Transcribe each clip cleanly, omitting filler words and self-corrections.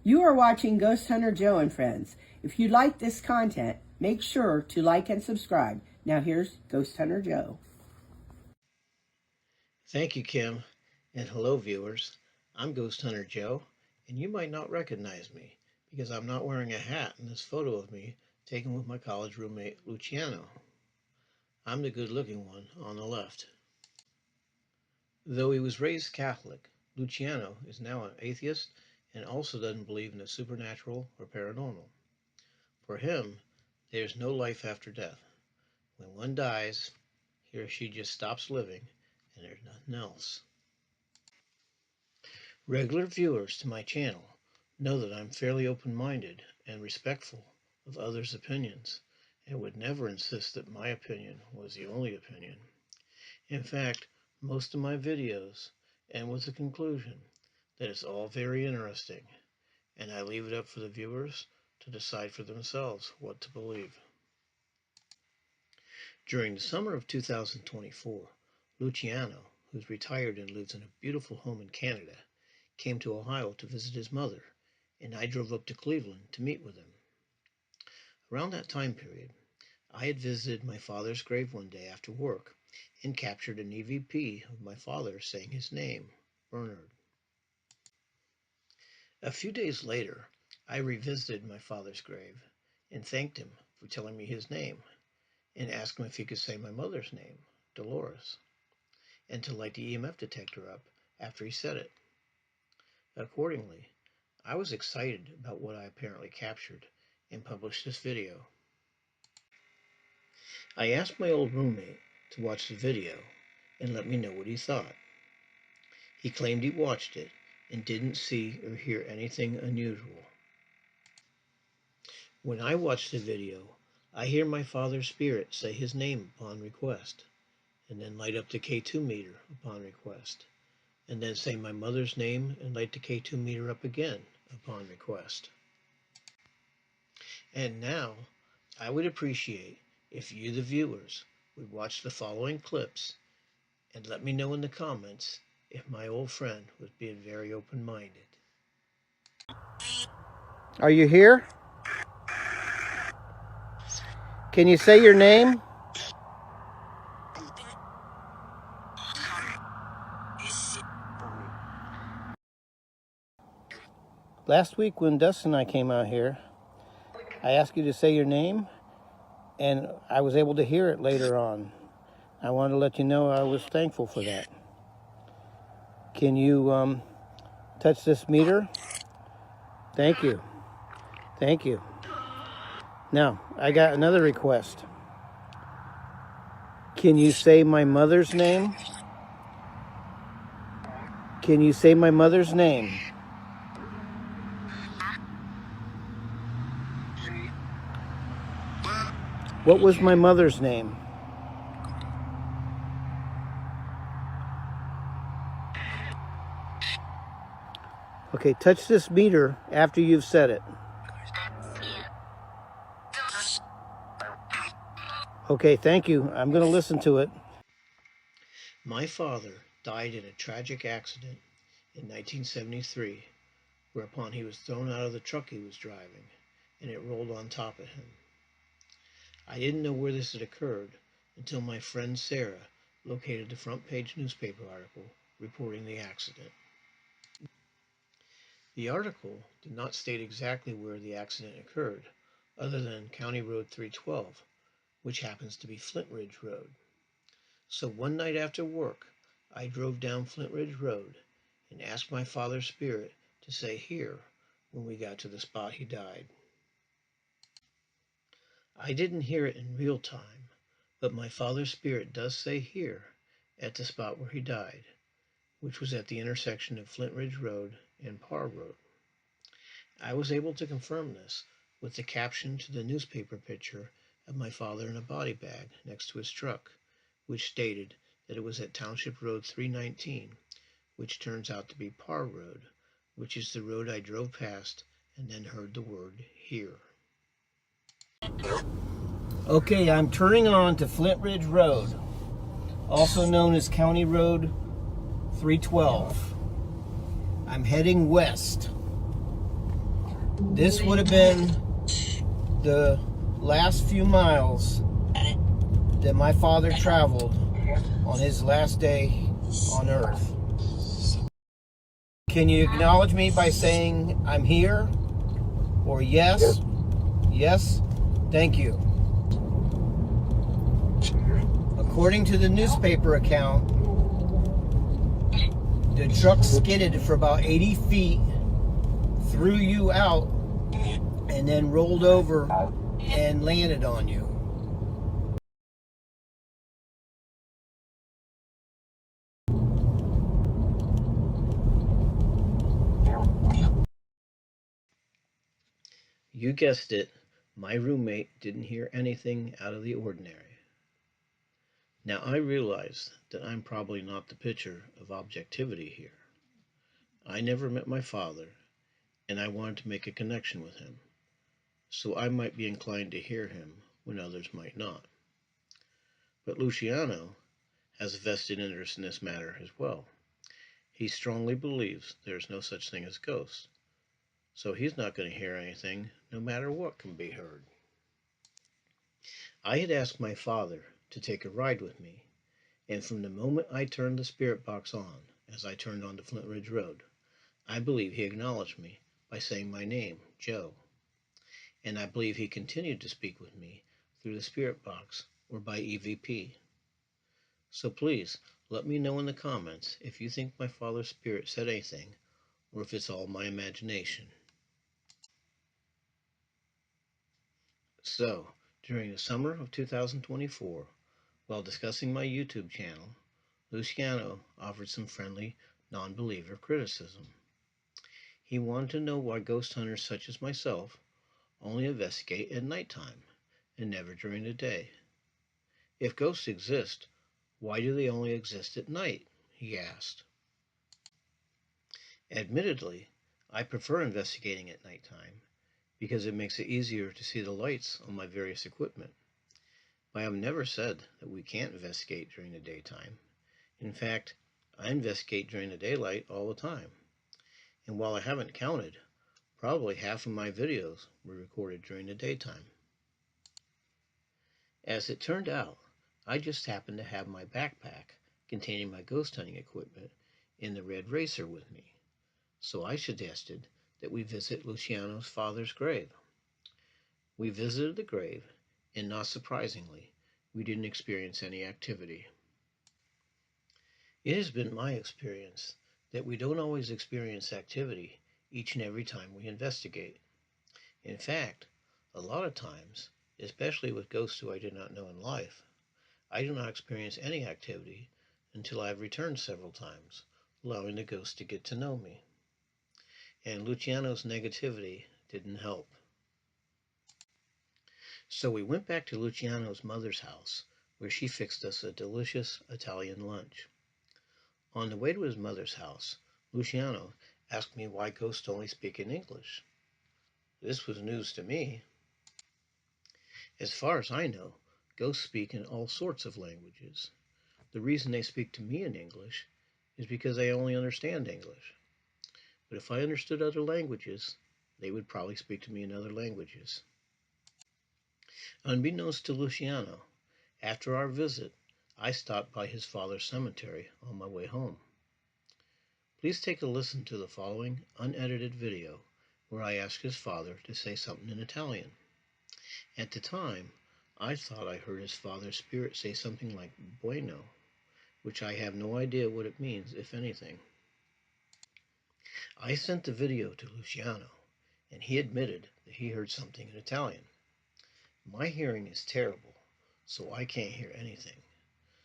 You are watching Ghost Hunter Joe and Friends. If you like this content, make sure to like and subscribe. Now here's Ghost Hunter Joe. Thank you, Kim, and hello, viewers. I'm Ghost Hunter Joe, and you might not recognize me because I'm not wearing a hat in this photo of me taken with my college roommate, Luciano. I'm the good-looking one on the left. Though he was raised Catholic, Luciano is now an atheist and also doesn't believe in the supernatural or paranormal. For him, there's no life after death. When one dies, he or she just stops living, and there's nothing else. Regular viewers to my channel know that I'm fairly open-minded and respectful of others' opinions, and would never insist that my opinion was the only opinion. In fact, most of my videos end with the conclusion that it's all very interesting, and I leave it up for the viewers to decide for themselves what to believe. During the summer of 2024, Luciano, who's retired and lives in a beautiful home in Canada, came to Ohio to visit his mother, and I drove up to Cleveland to meet with him. Around that time period, I had visited my father's grave one day after work and captured an EVP of my father saying his name, Bernard. A few days later, I revisited my father's grave and thanked him for telling me his name and asked him if he could say my mother's name, Dolores, and to light the EMF detector up after he said it. Accordingly, I was excited about what I apparently captured and published this video. I asked my old roommate to watch the video and let me know what he thought. He claimed he watched it and didn't see or hear anything unusual. When I watch the video, I hear my father's spirit say his name upon request, and then light up the K2 meter upon request, and then say my mother's name and light the K2 meter up again upon request. And now, I would appreciate if you, the viewers, would watch the following clips and let me know in the comments if my old friend was being very open-minded. Are you here? Can you say your name? Last week when Dustin and I came out here, I asked you to say your name, and I was able to hear it later on. I wanted to let you know I was thankful for that. Can you touch this meter? Thank you. Thank you. Now, I got another request. Can you say my mother's name? Can you say my mother's name? What was my mother's name? Okay, touch this meter after you've said it. Okay, thank you. I'm going to listen to it. My father died in a tragic accident in 1973, whereupon he was thrown out of the truck he was driving, and it rolled on top of him. I didn't know where this had occurred until my friend Sarah located the front page newspaper article reporting the accident. The article did not state exactly where the accident occurred, other than County Road 312, which happens to be Flint Ridge Road. So one night after work, I drove down Flint Ridge Road and asked my father's spirit to say here when we got to the spot he died. I didn't hear it in real time, but my father's spirit does say here at the spot where he died, which was at the intersection of Flint Ridge Road and Parr Road. I was able to confirm this with the caption to the newspaper picture of my father in a body bag next to his truck, which stated that it was at Township Road 319, which turns out to be Parr Road, which is the road I drove past and then heard the word here. Okay, I'm turning on to Flint Ridge Road, also known as County Road 312. I'm heading west. This would have been the last few miles that my father traveled on his last day on earth. Can you acknowledge me by saying I'm here? Or yes? Yes? Thank you. According to the newspaper account, the truck skidded for about 80 feet, threw you out, and then rolled over and landed on you. You guessed it, my roommate didn't hear anything out of the ordinary. Now I realize that I'm probably not the picture of objectivity here. I never met my father, and I wanted to make a connection with him, so I might be inclined to hear him when others might not. But Luciano has a vested interest in this matter as well. He strongly believes there is no such thing as ghosts, so he's not going to hear anything no matter what can be heard. I had asked my father to take a ride with me, and from the moment I turned the spirit box on, as I turned onto Flint Ridge Road, I believe he acknowledged me by saying my name, Joe, and I believe he continued to speak with me through the spirit box or by EVP. So please, let me know in the comments if you think my father's spirit said anything, or if it's all my imagination. So, during the summer of 2024, while discussing my YouTube channel, Luciano offered some friendly, non-believer criticism. He wanted to know why ghost hunters such as myself only investigate at nighttime and never during the day. If ghosts exist, why do they only exist at night? He asked. Admittedly, I prefer investigating at nighttime because it makes it easier to see the lights on my various equipment. But I have never said that we can't investigate during the daytime. In fact, I investigate during the daylight all the time. And while I haven't counted, probably half of my videos were recorded during the daytime. As it turned out, I just happened to have my backpack containing my ghost hunting equipment in the Red Racer with me. So I suggested that we visit Luciano's father's grave. We visited the grave, and not surprisingly, we didn't experience any activity. It has been my experience that we don't always experience activity each and every time we investigate. In fact, a lot of times, especially with ghosts who I did not know in life, I do not experience any activity until I have returned several times, allowing the ghost to get to know me. And Luciano's negativity didn't help. So we went back to Luciano's mother's house, where she fixed us a delicious Italian lunch. On the way to his mother's house, Luciano asked me why ghosts only speak in English. This was news to me. As far as I know, ghosts speak in all sorts of languages. The reason they speak to me in English is because they only understand English. But if I understood other languages, they would probably speak to me in other languages. Unbeknownst to Luciano, after our visit, I stopped by his father's cemetery on my way home. Please take a listen to the following unedited video where I asked his father to say something in Italian. At the time, I thought I heard his father's spirit say something like bueno, which I have no idea what it means, if anything. I sent the video to Luciano, and he admitted that he heard something in Italian. My hearing is terrible, so I can't hear anything.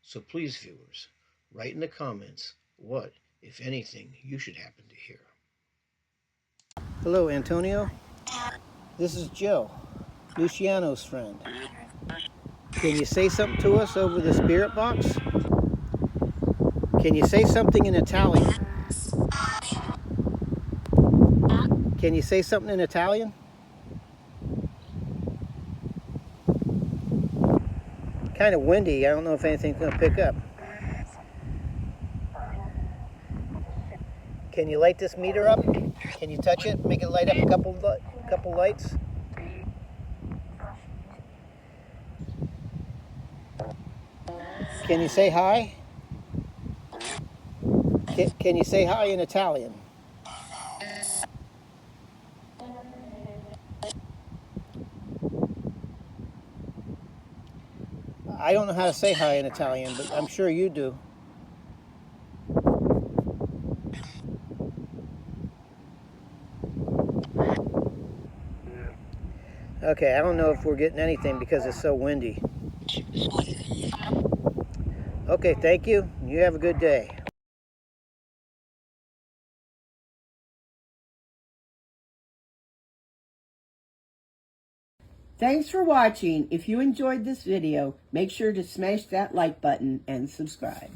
So please, viewers, write in the comments what, if anything, you should happen to hear. Hello, Antonio. This is Joe, Luciano's friend. Can you say something to us over the spirit box? Can you say something in Italian? Can you say something in Italian? Kind of windy. I don't know if anything's going to pick up. Can you light this meter up? Can you touch it? Make it light up a couple of Couple lights. Can you say hi? Can you say hi in Italian? I don't know how to say hi in Italian, but I'm sure you do. Okay, I don't know if we're getting anything because it's so windy. Okay, thank you. You have a good day. Thanks for watching. If you enjoyed this video, make sure to smash that like button and subscribe.